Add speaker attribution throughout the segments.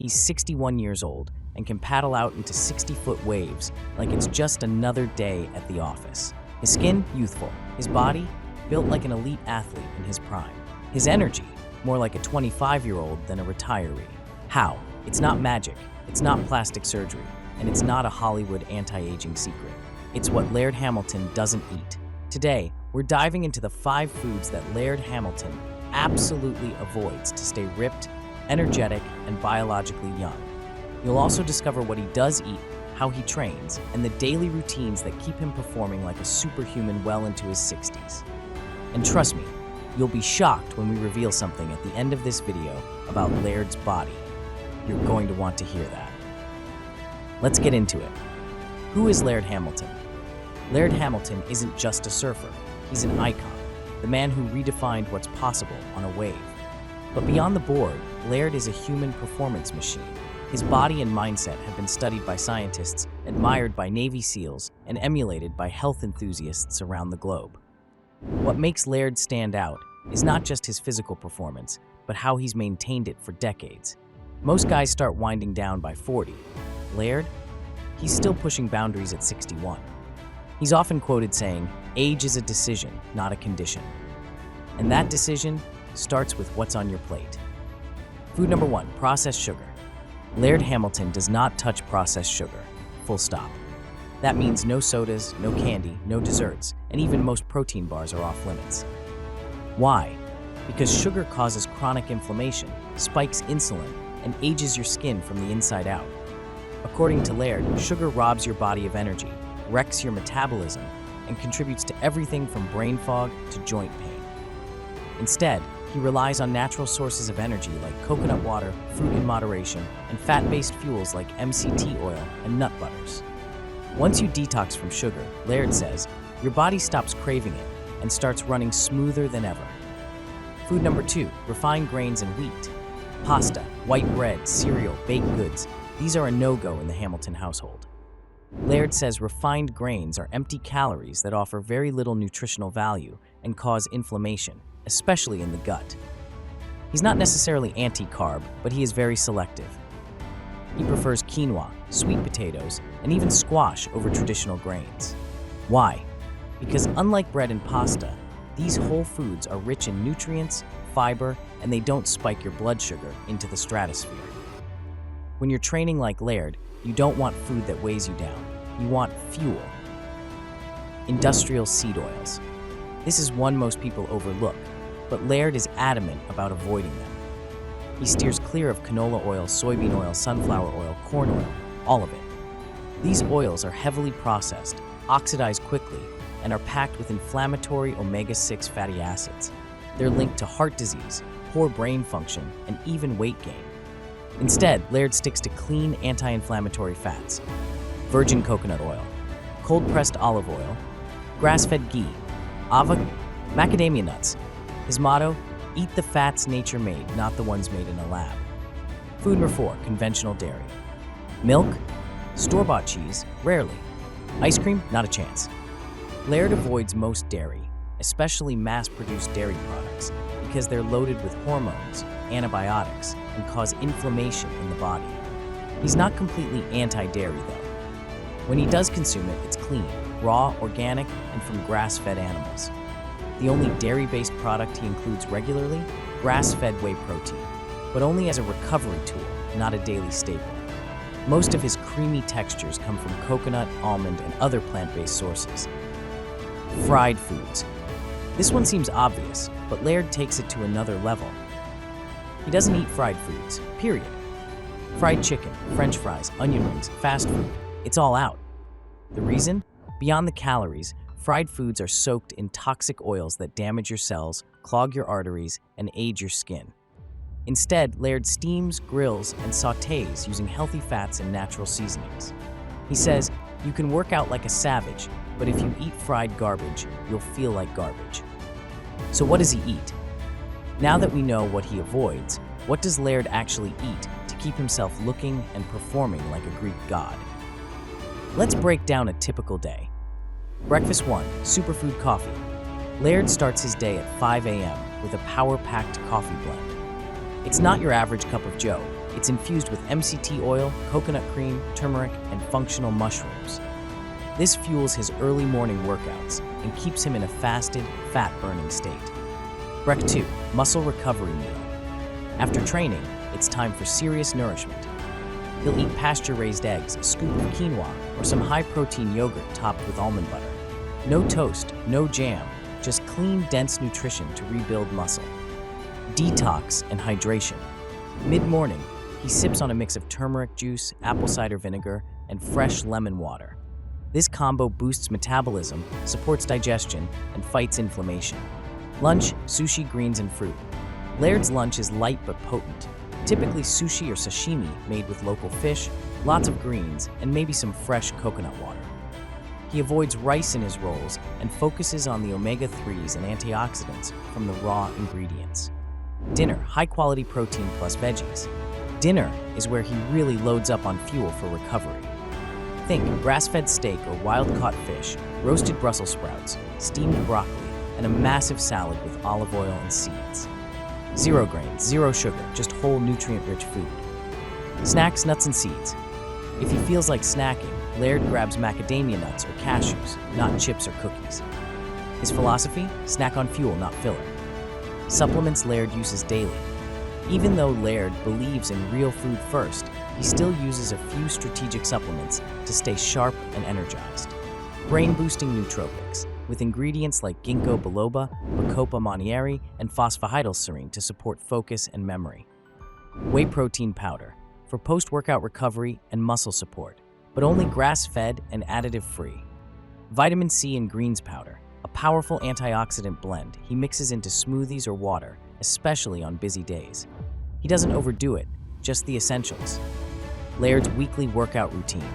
Speaker 1: He's 61 years old and can paddle out into 60-foot waves like it's just another day at the office. His skin, youthful. His body, built like an elite athlete in his prime. His energy, more like a 25-year-old than a retiree. How? It's not magic, it's not plastic surgery, and it's not a Hollywood anti-aging secret. It's what Laird Hamilton doesn't eat. Today, we're diving into the 5 foods that Laird Hamilton absolutely avoids to stay ripped, energetic, and biologically young. You'll also discover what he does eat, how he trains, and the daily routines that keep him performing like a superhuman well into his 60s. And trust me, you'll be shocked when we reveal something at the end of this video about Laird's body. You're going to want to hear that. Let's get into it. Who is Laird Hamilton? Laird Hamilton isn't just a surfer, he's an icon, the man who redefined what's possible on a wave. But beyond the board, Laird is a human performance machine. His body and mindset have been studied by scientists, admired by Navy SEALs, and emulated by health enthusiasts around the globe. What makes Laird stand out is not just his physical performance, but how he's maintained it for decades. Most guys start winding down by 40. Laird? He's still pushing boundaries at 61. He's often quoted saying, "Age is a decision, not a condition." And that decision starts with what's on your plate. Food number 1, processed sugar. Laird Hamilton does not touch processed sugar, full stop. That means no sodas, no candy, no desserts, and even most protein bars are off limits. Why? Because sugar causes chronic inflammation, spikes insulin, and ages your skin from the inside out. According to Laird, sugar robs your body of energy, wrecks your metabolism, and contributes to everything from brain fog to joint pain. Instead, he relies on natural sources of energy like coconut water, fruit in moderation, and fat-based fuels like MCT oil and nut butters. Once you detox from sugar, Laird says, your body stops craving it and starts running smoother than ever. Food number 2, refined grains and wheat. Pasta, white bread, cereal, baked goods, these are a no-go in the Hamilton household. Laird says refined grains are empty calories that offer very little nutritional value and cause inflammation, especially in the gut. He's not necessarily anti-carb, but he is very selective. He prefers quinoa, sweet potatoes, and even squash over traditional grains. Why? Because unlike bread and pasta, these whole foods are rich in nutrients, fiber, and they don't spike your blood sugar into the stratosphere. When you're training like Laird, you don't want food that weighs you down. You want fuel. Industrial seed oils. This is one most people overlook, but Laird is adamant about avoiding them. He steers clear of canola oil, soybean oil, sunflower oil, corn oil, all of it. These oils are heavily processed, oxidize quickly, and are packed with inflammatory omega-6 fatty acids. They're linked to heart disease, poor brain function, and even weight gain. Instead, Laird sticks to clean anti-inflammatory fats. Virgin coconut oil, cold-pressed olive oil, grass-fed ghee, macadamia nuts. His motto, eat the fats nature made, not the ones made in a lab. Food number 4, conventional dairy. Milk, store-bought cheese, rarely. Ice cream, not a chance. Laird avoids most dairy, especially mass-produced dairy products, because they're loaded with hormones, antibiotics, and cause inflammation in the body. He's not completely anti-dairy though. When he does consume it, it's clean, raw, organic, and from grass-fed animals. The only dairy-based product he includes regularly, grass-fed whey protein, but only as a recovery tool, not a daily staple. Most of his creamy textures come from coconut, almond, and other plant-based sources. Fried foods. This one seems obvious, but Laird takes it to another level. He doesn't eat fried foods, period. Fried chicken, French fries, onion rings, fast food, it's all out. The reason? Beyond the calories, fried foods are soaked in toxic oils that damage your cells, clog your arteries, and age your skin. Instead, Laird steams, grills, and sautés using healthy fats and natural seasonings. He says, you can work out like a savage, but if you eat fried garbage, you'll feel like garbage. So what does he eat? Now that we know what he avoids, what does Laird actually eat to keep himself looking and performing like a Greek god? Let's break down a typical day. Breakfast 1, superfood coffee. Laird starts his day at 5 a.m. with a power-packed coffee blend. It's not your average cup of joe, It's infused with MCT oil, coconut cream, turmeric, and functional mushrooms. This fuels his early morning workouts and keeps him in a fasted, fat-burning state. Break 2. Muscle recovery meal. After training, it's time for serious nourishment. He'll eat pasture-raised eggs, a scoop of quinoa, or some high-protein yogurt topped with almond butter. No toast, no jam, just clean, dense nutrition to rebuild muscle. Detox and hydration. Mid-morning, he sips on a mix of turmeric juice, apple cider vinegar, and fresh lemon water. This combo boosts metabolism, supports digestion, and fights inflammation. Lunch, sushi, greens, and fruit. Laird's lunch is light but potent. Typically sushi or sashimi made with local fish, lots of greens, and maybe some fresh coconut water. He avoids rice in his rolls and focuses on the omega-3s and antioxidants from the raw ingredients. Dinner, high-quality protein plus veggies. Dinner is where he really loads up on fuel for recovery. Think grass-fed steak or wild-caught fish, roasted Brussels sprouts, steamed broccoli, and a massive salad with olive oil and seeds. Zero grains, zero sugar, just whole nutrient-rich food. Snacks, nuts, and seeds. If he feels like snacking, Laird grabs macadamia nuts or cashews, not chips or cookies. His philosophy? Snack on fuel, not filler. Supplements Laird uses daily. Even though Laird believes in real food first, he still uses a few strategic supplements to stay sharp and energized. Brain-boosting nootropics, with ingredients like ginkgo biloba, bacopa monnieri, and phosphatidylserine to support focus and memory. Whey protein powder, for post-workout recovery and muscle support, but only grass-fed and additive-free. Vitamin C and greens powder, a powerful antioxidant blend he mixes into smoothies or water, especially on busy days. He doesn't overdo it, just the essentials. Laird's weekly workout routine.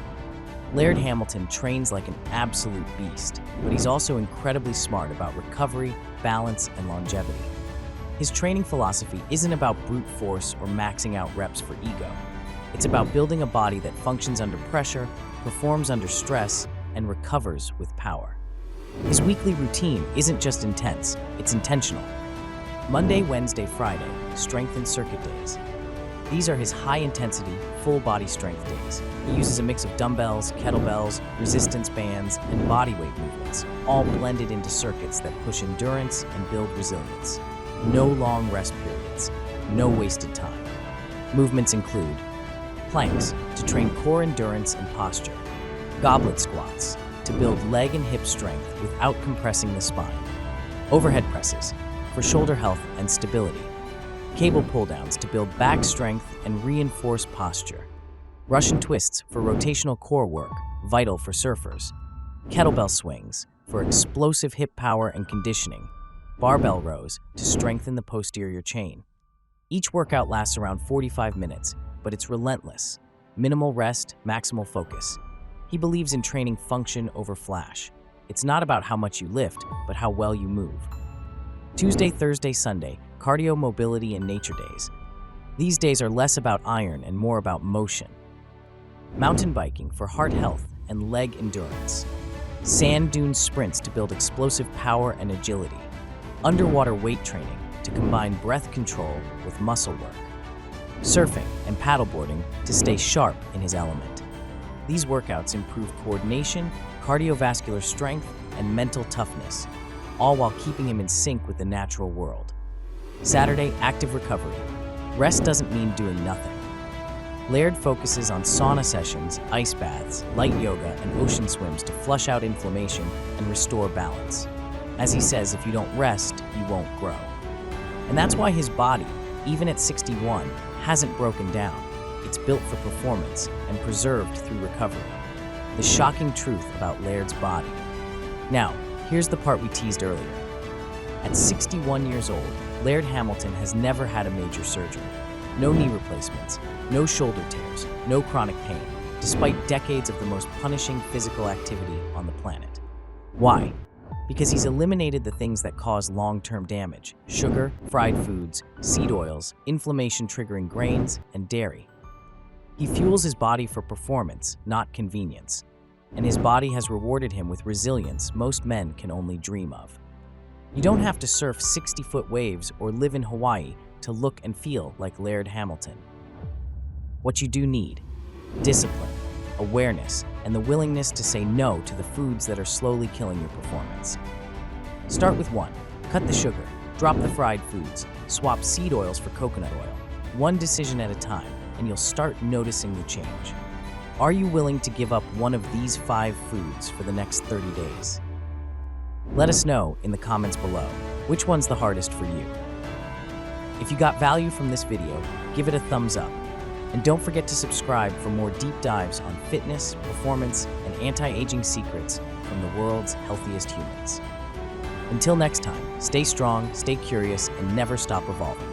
Speaker 1: Laird Hamilton trains like an absolute beast, but he's also incredibly smart about recovery, balance, and longevity. His training philosophy isn't about brute force or maxing out reps for ego. It's about building a body that functions under pressure, performs under stress, and recovers with power. His weekly routine isn't just intense, it's intentional. Monday, Wednesday, Friday, strength and circuit days. These are his high-intensity, full-body strength days. He uses a mix of dumbbells, kettlebells, resistance bands, and bodyweight movements, all blended into circuits that push endurance and build resilience. No long rest periods, no wasted time. Movements include planks to train core endurance and posture, goblet squats to build leg and hip strength without compressing the spine, overhead presses for shoulder health and stability, cable pull-downs to build back strength and reinforce posture, Russian twists for rotational core work, vital for surfers, kettlebell swings for explosive hip power and conditioning, barbell rows to strengthen the posterior chain. Each workout lasts around 45 minutes, but it's relentless. Minimal rest, maximal focus. He believes in training function over flash. It's not about how much you lift, but how well you move. Tuesday, Thursday, Sunday, cardio, mobility, and nature days. These days are less about iron and more about motion. Mountain biking for heart health and leg endurance. Sand dune sprints to build explosive power and agility. Underwater weight training to combine breath control with muscle work. Surfing and paddleboarding to stay sharp in his element. These workouts improve coordination, cardiovascular strength, and mental toughness, all while keeping him in sync with the natural world. Saturday, active recovery. Rest doesn't mean doing nothing. Laird focuses on sauna sessions, ice baths, light yoga, and ocean swims to flush out inflammation and restore balance. As he says, if you don't rest, you won't grow. And that's why his body, even at 61, hasn't broken down. It's built for performance and preserved through recovery. The shocking truth about Laird's body. Now, here's the part we teased earlier. At 61 years old, Laird Hamilton has never had a major surgery. No knee replacements, no shoulder tears, no chronic pain, despite decades of the most punishing physical activity on the planet. Why? Because he's eliminated the things that cause long-term damage: sugar, fried foods, seed oils, inflammation-triggering grains, and dairy. He fuels his body for performance, not convenience. And his body has rewarded him with resilience most men can only dream of. You don't have to surf 60-foot waves or live in Hawaii to look and feel like Laird Hamilton. What you do need: discipline, awareness, and the willingness to say no to the foods that are slowly killing your performance. Start with 1. Cut the sugar. Drop the fried foods. Swap seed oils for coconut oil. One decision at a time, and you'll start noticing the change. Are you willing to give up one of these 5 foods for the next 30 days? Let us know in the comments below which one's the hardest for you. If you got value from this video, give it a thumbs up. And don't forget to subscribe for more deep dives on fitness, performance, and anti-aging secrets from the world's healthiest humans. Until next time, stay strong, stay curious, and never stop evolving.